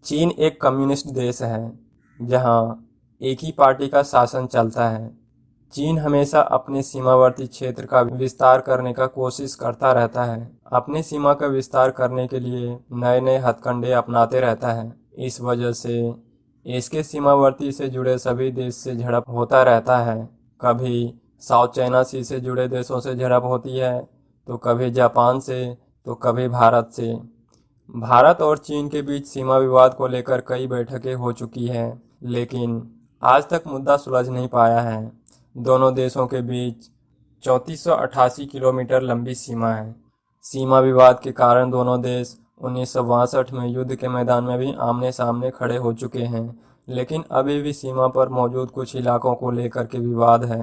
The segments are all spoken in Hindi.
चीन एक कम्युनिस्ट देश है जहां एक ही पार्टी का शासन चलता है। चीन हमेशा अपने सीमावर्ती क्षेत्र का विस्तार करने का कोशिश करता रहता है। अपनी सीमा का विस्तार करने के लिए नए नए हथकंडे अपनाते रहता है। इस वजह से इसके सीमावर्ती से जुड़े सभी देश से झड़प होता रहता है। कभी साउथ चाइना सी से जुड़े देशों से झड़प होती है, तो कभी जापान से, तो कभी भारत से। भारत और चीन के बीच सीमा विवाद को लेकर कई बैठकें हो चुकी हैं, लेकिन आज तक मुद्दा सुलझ नहीं पाया है। दोनों देशों के बीच 3488 किलोमीटर लंबी सीमा है। सीमा विवाद के कारण दोनों देश 1962 में युद्ध के मैदान में भी आमने सामने खड़े हो चुके हैं, लेकिन अभी भी सीमा पर मौजूद कुछ इलाकों को लेकर के विवाद है।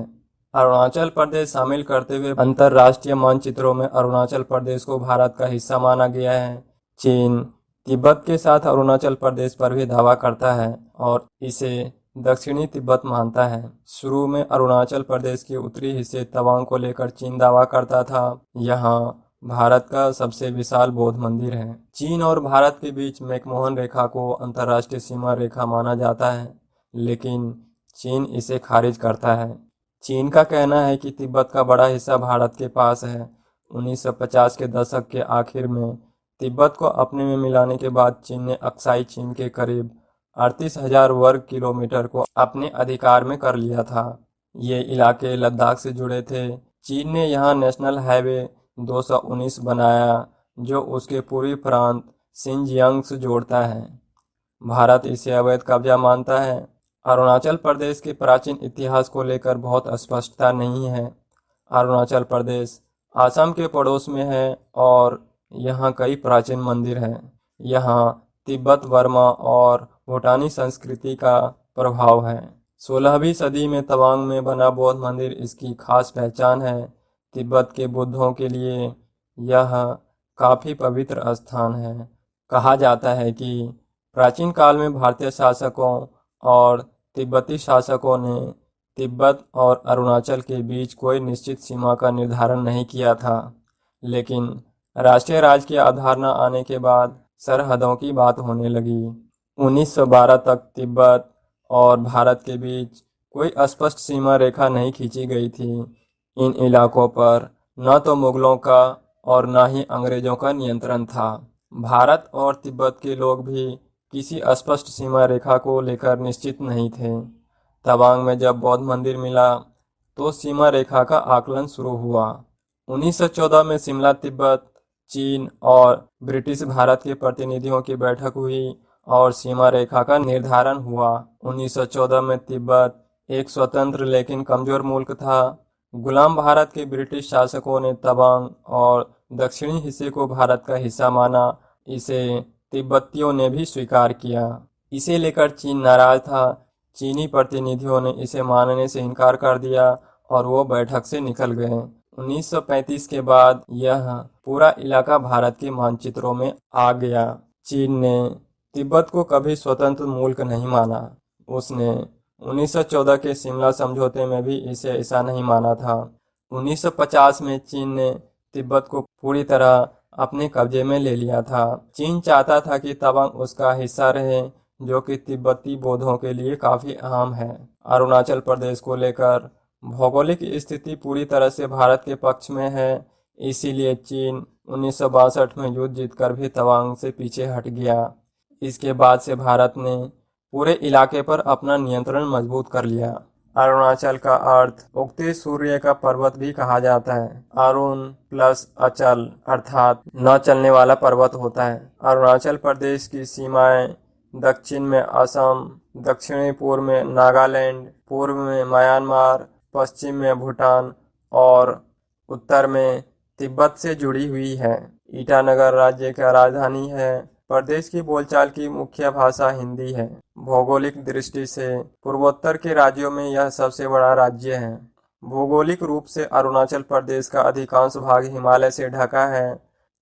अरुणाचल प्रदेश शामिल करते हुए अंतर्राष्ट्रीय मानचित्रों में अरुणाचल प्रदेश को भारत का हिस्सा माना गया है। चीन तिब्बत के साथ अरुणाचल प्रदेश पर भी दावा करता है और इसे दक्षिणी तिब्बत मानता है। शुरू में अरुणाचल प्रदेश के उत्तरी हिस्से तवांग को लेकर चीन दावा करता था। यहाँ भारत का सबसे विशाल बौद्ध मंदिर है। चीन और भारत के बीच मैकमोहन रेखा को अंतर्राष्ट्रीय सीमा रेखा माना जाता है, लेकिन चीन इसे खारिज करता है। चीन का कहना है कि तिब्बत का बड़ा हिस्सा भारत के पास है। 1950 के दशक के आखिर में तिब्बत को अपने में मिलाने के बाद चीन ने अक्साई चीन के करीब 38,000 वर्ग किलोमीटर को अपने अधिकार में कर लिया था। ये इलाके लद्दाख से जुड़े थे। चीन ने यहाँ नेशनल हाईवे 219 बनाया, जो उसके पूर्वी प्रांत शिनजियांग से जोड़ता है। भारत इसे अवैध कब्जा मानता है। अरुणाचल प्रदेश के प्राचीन इतिहास को लेकर बहुत स्पष्टता नहीं है। अरुणाचल प्रदेश असम के पड़ोस में है और यहाँ कई प्राचीन मंदिर हैं। यहाँ तिब्बत, बर्मा और भूटानी संस्कृति का प्रभाव है। 16वीं सदी में तवांग में बना बौद्ध मंदिर इसकी खास पहचान है। तिब्बत के बुद्धों के लिए यह काफ़ी पवित्र स्थान है। कहा जाता है कि प्राचीन काल में भारतीय शासकों और तिब्बती शासकों ने तिब्बत और अरुणाचल के बीच कोई निश्चित सीमा का निर्धारण नहीं किया था, लेकिन राष्ट्रीय राज्य की अवधारणा आने के बाद सरहदों की बात होने लगी। 1912 तक तिब्बत और भारत के बीच कोई स्पष्ट सीमा रेखा नहीं खींची गई थी। इन इलाकों पर न तो मुगलों का और न ही अंग्रेजों का नियंत्रण था। भारत और तिब्बत के लोग भी किसी स्पष्ट सीमा रेखा को लेकर निश्चित नहीं थे। तवांग में जब बौद्ध मंदिर मिला तो सीमा रेखा का आकलन शुरू हुआ। 1914 में शिमला तिब्बत, चीन और ब्रिटिश भारत के प्रतिनिधियों की बैठक हुई और सीमा रेखा का निर्धारण हुआ। 1914 में तिब्बत एक स्वतंत्र लेकिन कमजोर मुल्क था। गुलाम भारत के ब्रिटिश शासकों ने तवांग और दक्षिणी हिस्से को भारत का हिस्सा माना। इसे तिब्बतियों ने भी स्वीकार किया। इसे लेकर चीन नाराज था। चीनी प्रतिनिधियों ने इसे मानने से इनकार कर दिया और वो बैठक से निकल गए। 1935 के बाद यह पूरा इलाका भारत के मानचित्रों में आ गया। चीन ने तिब्बत को कभी स्वतंत्र मुल्क नहीं माना। उसने 1914 के शिमला समझौते में भी इसे ऐसा नहीं माना था। 1950 में चीन ने तिब्बत को पूरी तरह अपने कब्जे में ले लिया था। चीन चाहता था कि तवांग उसका हिस्सा रहे, जो कि तिब्बती बौद्धों के लिए काफ़ी अहम है। अरुणाचल प्रदेश को लेकर भौगोलिक स्थिति पूरी तरह से भारत के पक्ष में है, इसीलिए चीन 1962 में युद्ध जीतकर भी तवांग से पीछे हट गया। इसके बाद से भारत ने पूरे इलाके पर अपना नियंत्रण मजबूत कर लिया। अरुणाचल का अर्थ उगते सूर्य का पर्वत भी कहा जाता है। अरुण प्लस अचल अर्थात न चलने वाला पर्वत होता है। अरुणाचल प्रदेश की सीमाएं दक्षिण में असम, दक्षिणी पूर्व में नागालैंड, पूर्व में म्यांमार, पश्चिम में भूटान और उत्तर में तिब्बत से जुड़ी हुई है। ईटानगर राज्य का राजधानी है। प्रदेश की बोलचाल की मुख्य भाषा हिंदी है। भौगोलिक दृष्टि से पूर्वोत्तर के राज्यों में यह सबसे बड़ा राज्य है। भौगोलिक रूप से अरुणाचल प्रदेश का अधिकांश भाग हिमालय से ढका है।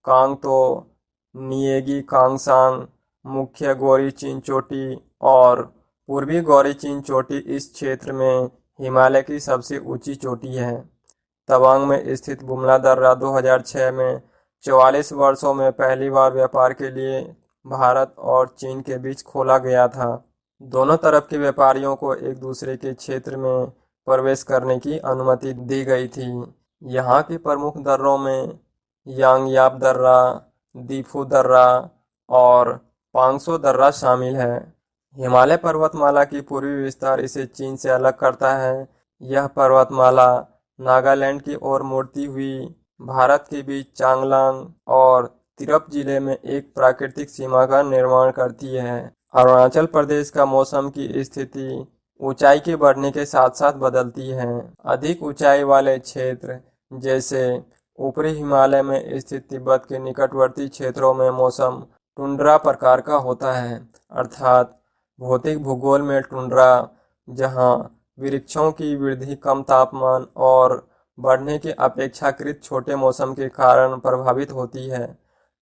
कांगतो, निएगी कांगसांग, मुख्य गौरी चीन चोटी और पूर्वी गौरी चीन चोटी इस क्षेत्र में हिमालय की सबसे ऊंची चोटी है। तवांग में स्थित बुमला दर्रा 2006 में 44 वर्षों में पहली बार व्यापार के लिए भारत और चीन के बीच खोला गया था। दोनों तरफ के व्यापारियों को एक दूसरे के क्षेत्र में प्रवेश करने की अनुमति दी गई थी। यहाँ के प्रमुख दर्रों में यांगयाप दर्रा, दीफू दर्रा और पांगसो दर्रा शामिल है। हिमालय पर्वतमाला की पूर्वी विस्तार इसे चीन से अलग करता है। यह पर्वतमाला नागालैंड की ओर मुड़ती हुई भारत के बीच चांगलांग और तिरप जिले में एक प्राकृतिक सीमा का निर्माण करती है। अरुणाचल प्रदेश का मौसम की स्थिति ऊंचाई के बढ़ने के साथ साथ बदलती है। अधिक ऊंचाई वाले क्षेत्र जैसे ऊपरी हिमालय में स्थित तिब्बत के निकटवर्ती क्षेत्रों में मौसम टुंड्रा प्रकार का होता है, अर्थात भौतिक भूगोल में टुंड्रा, जहां वृक्षों की वृद्धि कम तापमान और बढ़ने के अपेक्षाकृत छोटे मौसम के कारण प्रभावित होती है।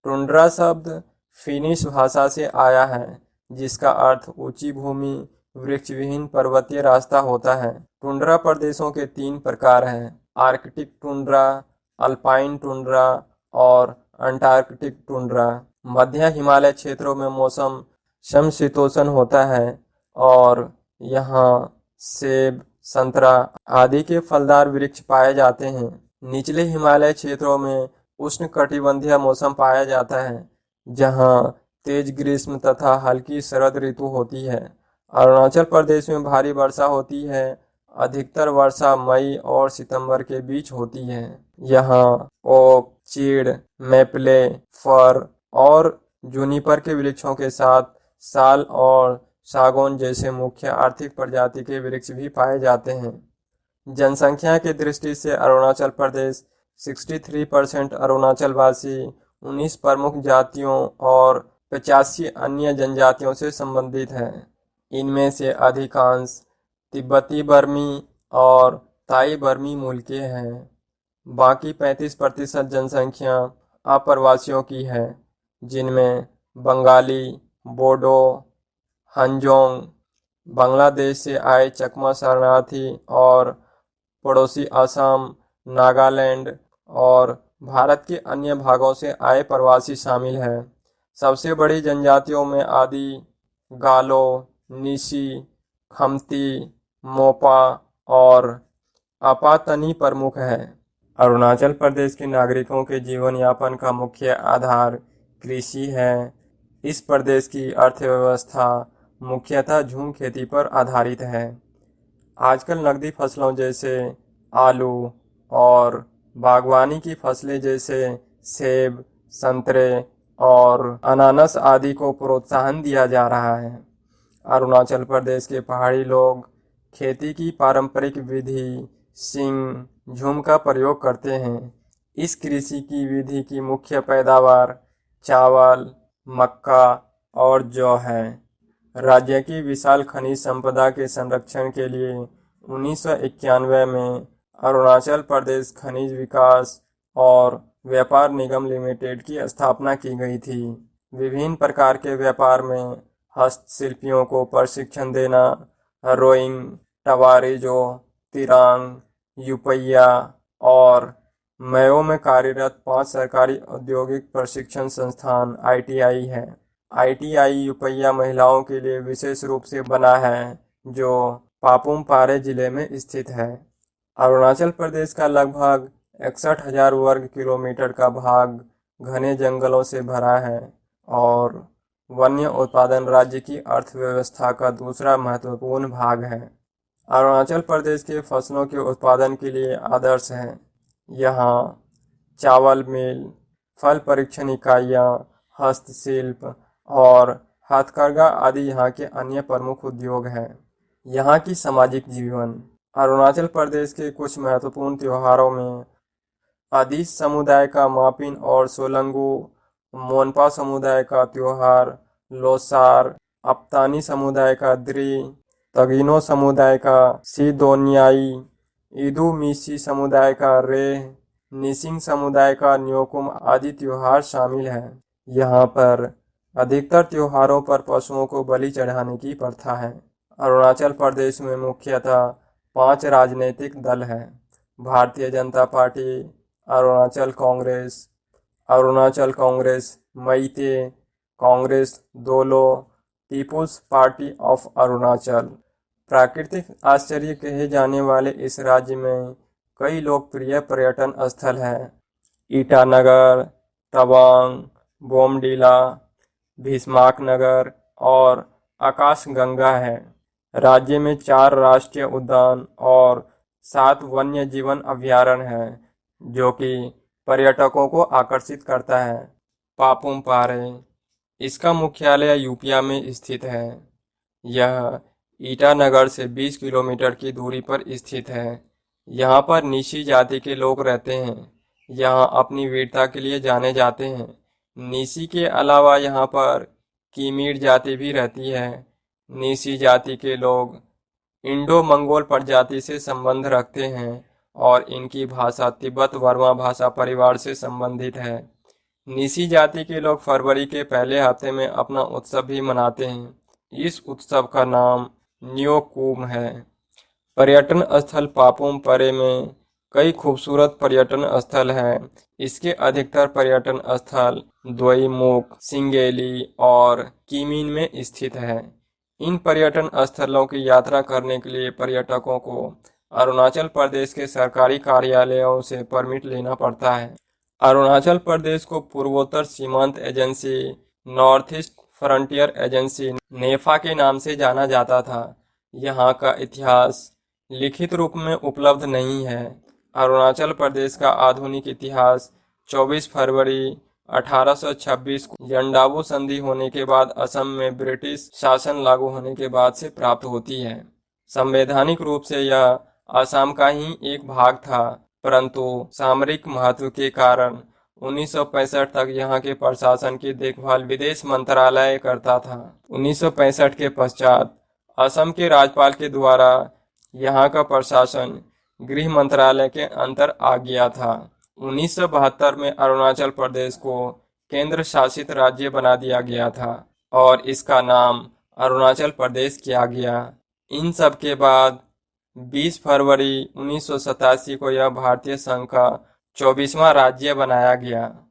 टुंड्रा शब्द फिनिश भाषा से आया है, जिसका अर्थ ऊंची भूमि, वृक्षविहीन पर्वतीय रास्ता होता है। टुंड्रा प्रदेशों के 3 प्रकार हैं: आर्कटिक टुंड्रा, अल्पाइन टुंड्रा और अंटार्कटिक टुंड्रा। मध्य हिमालय क्षेत्रों में मौसम समशीतोष्ण होता है और यहाँ सेब, संतरा आदि के फलदार वृक्ष पाए जाते हैं। निचले हिमालय क्षेत्रों में उष्णकटिबंधीय मौसम पाया जाता है, जहाँ तेज ग्रीष्म तथा हल्की शरद ऋतु होती है। अरुणाचल प्रदेश में भारी वर्षा होती है। अधिकतर वर्षा मई और सितंबर के बीच होती है। यहाँ ओक, चीड़, मैप्ले, फर और जूनिपर के वृक्षों के साथ साल और सागौन जैसे मुख्य आर्थिक प्रजाति के वृक्ष भी पाए जाते हैं। जनसंख्या की दृष्टि से अरुणाचल प्रदेश 63% अरुणाचलवासी, 19 प्रमुख जातियों और 85 अन्य जनजातियों से संबंधित है। इनमें से अधिकांश तिब्बती बर्मी और ताई बर्मी मूल के हैं। बाकी 35% जनसंख्या अप्रवासियों की है, जिनमें बंगाली, बोडो, हंजोंग, बांग्लादेश से आए चकमा शरणार्थी और पड़ोसी असम, नागालैंड और भारत के अन्य भागों से आए प्रवासी शामिल हैं। सबसे बड़ी जनजातियों में आदि, गालो, निशी, खमती, मोपा और अपातनी प्रमुख है। अरुणाचल प्रदेश के नागरिकों के जीवन यापन का मुख्य आधार कृषि है। इस प्रदेश की अर्थव्यवस्था मुख्यतः झूम खेती पर आधारित है। आजकल नकदी फसलों जैसे आलू और बागवानी की फसलें जैसे सेब, संतरे और अनानास आदि को प्रोत्साहन दिया जा रहा है। अरुणाचल प्रदेश के पहाड़ी लोग खेती की पारंपरिक विधि सिंग झूम का प्रयोग करते हैं। इस कृषि की विधि की मुख्य पैदावार चावल, मक्का और जौ है। राज्य की विशाल खनिज संपदा के संरक्षण के लिए 1991 में अरुणाचल प्रदेश खनिज विकास और व्यापार निगम लिमिटेड की स्थापना की गई थी। विभिन्न प्रकार के व्यापार में हस्तशिल्पियों को प्रशिक्षण देना, रोइंग, टवारिजो, तिरांग, यूपैया और मयो में कार्यरत 5 सरकारी औद्योगिक प्रशिक्षण संस्थान ITI है। ITI यूपैया महिलाओं के लिए विशेष रूप से बना है, जो पापुम पारे जिले में स्थित है। अरुणाचल प्रदेश का लगभग 61,000 वर्ग किलोमीटर का भाग घने जंगलों से भरा है और वन्य उत्पादन राज्य की अर्थव्यवस्था का दूसरा महत्वपूर्ण भाग है। अरुणाचल प्रदेश के फसलों के उत्पादन के लिए आदर्श है। यहाँ चावल मिल, फल परीक्षण इकाइयाँ, हस्तशिल्प और हथकरघा आदि यहाँ के अन्य प्रमुख उद्योग हैं। यहाँ की सामाजिक जीवन। अरुणाचल प्रदेश के कुछ महत्वपूर्ण त्योहारों में आदिस समुदाय का मापिन और सोलंगू, मोनपा समुदाय का त्योहार लोसार, अप्तानी समुदाय का द्री, तगिनो समुदाय का सीदोनियाई, इदू मिसी समुदाय का रेह, निसिंग समुदाय का न्योकुम आदि त्योहार शामिल हैं। यहाँ पर अधिकतर त्योहारों पर पशुओं को बलि चढ़ाने की प्रथा है। अरुणाचल प्रदेश में मुख्यतः 5 राजनीतिक दल हैं: भारतीय जनता पार्टी, अरुणाचल कांग्रेस, अरुणाचल कांग्रेस, मईते, कांग्रेस, दोलो, पीपुल्स पार्टी ऑफ अरुणाचल। प्राकृतिक आश्चर्य कहे जाने वाले इस राज्य में कई लोकप्रिय पर्यटन स्थल हैं। ईटानगर, तवांग, बोमडीला, भीष्माकनगर और आकाशगंगा है। राज्य में 4 राष्ट्रीय उद्यान और 7 वन्य जीवन अभयारण्य हैं, जो कि पर्यटकों को आकर्षित करता है। पापुम पारे, इसका मुख्यालय यूपिया में स्थित है। यह ईटानगर से 20 किलोमीटर की दूरी पर स्थित है। यहाँ पर नीसी जाति के लोग रहते हैं। यहाँ अपनी वीरता के लिए जाने जाते हैं। नीसी के अलावा यहाँ पर कीमीर जाति भी रहती है। नीसी जाति के लोग इंडो मंगोल प्रजाति से संबंध रखते हैं और इनकी भाषा तिब्बत वर्मा भाषा परिवार से संबंधित है। नीसी जाति के लोग फरवरी के पहले हफ्ते में अपना उत्सव भी मनाते हैं। इस उत्सव का नाम न्योकुम है। पर्यटन स्थल पापुम परे में कई खूबसूरत पर्यटन स्थल हैं। इसके अधिकतर पर्यटन स्थल दोईमुख, सिंगेली और कीमिन में स्थित है। इन पर्यटन स्थलों की यात्रा करने के लिए पर्यटकों को अरुणाचल प्रदेश के सरकारी कार्यालयों से परमिट लेना पड़ता है। अरुणाचल प्रदेश को पूर्वोत्तर सीमांत agency, North East Frontier Agency NEFA के नाम से जाना जाता था। यहाँ का इतिहास लिखित रूप में उपलब्ध नहीं है। अरुणाचल प्रदेश का आधुनिक इतिहास 24 फरवरी 1826 को यंडाबू संधि होने के बाद असम में ब्रिटिश शासन लागू होने के बाद से प्राप्त होती है। संवैधानिक रूप से यह असम का ही एक भाग था, परंतु सामरिक महत्व के कारण 1965 तक यहाँ के प्रशासन की देखभाल विदेश मंत्रालय करता था। 1965 के पश्चात असम के राज्यपाल के द्वारा यहाँ का प्रशासन गृह मंत्रालय के अंतर आ गया था। 1972 में अरुणाचल प्रदेश को केंद्र शासित राज्य बना दिया गया था और इसका नाम अरुणाचल प्रदेश किया गया। इन सब के बाद 20 फरवरी 1987 को यह भारतीय संघ का 24वां राज्य बनाया गया।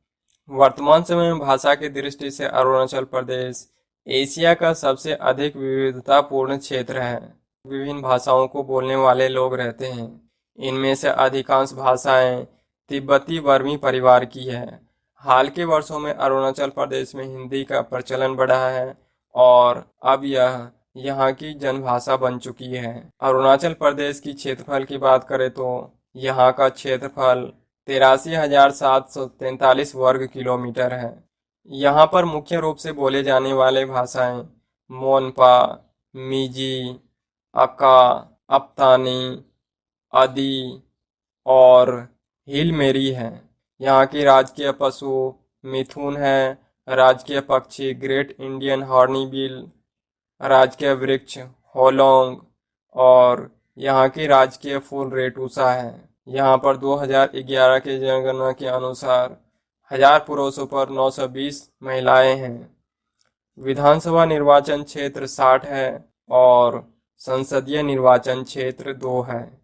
वर्तमान समय में भाषा की दृष्टि से अरुणाचल प्रदेश एशिया का सबसे अधिक विविधतापूर्ण क्षेत्र है। विभिन्न भाषाओं को बोलने वाले लोग रहते हैं। इनमें से अधिकांश भाषाएं तिब्बती वर्मी परिवार की है। हाल के वर्षों में अरुणाचल प्रदेश में हिंदी का प्रचलन बढ़ा है और अब यह यहाँ की जनभाषा बन चुकी है। अरुणाचल प्रदेश की क्षेत्रफल की बात करें तो यहाँ का क्षेत्रफल 83,743 वर्ग किलोमीटर है। यहाँ पर मुख्य रूप से बोले जाने वाले भाषाएं मोनपा, मिजी, अका, अप्तानी, अदी और हिलमेरी हैं। यहाँ की राजकीय पशु मिथुन है, राजकीय पक्षी ग्रेट इंडियन हॉर्नबिल, राजकीय वृक्ष होलोंग और यहाँ की राजकीय फूल रेटूसा है। यहाँ पर 2011 के जनगणना के अनुसार 1000 पुरुषों पर 920 महिलाएं हैं। विधानसभा निर्वाचन क्षेत्र 60 है और संसदीय निर्वाचन क्षेत्र 2 है।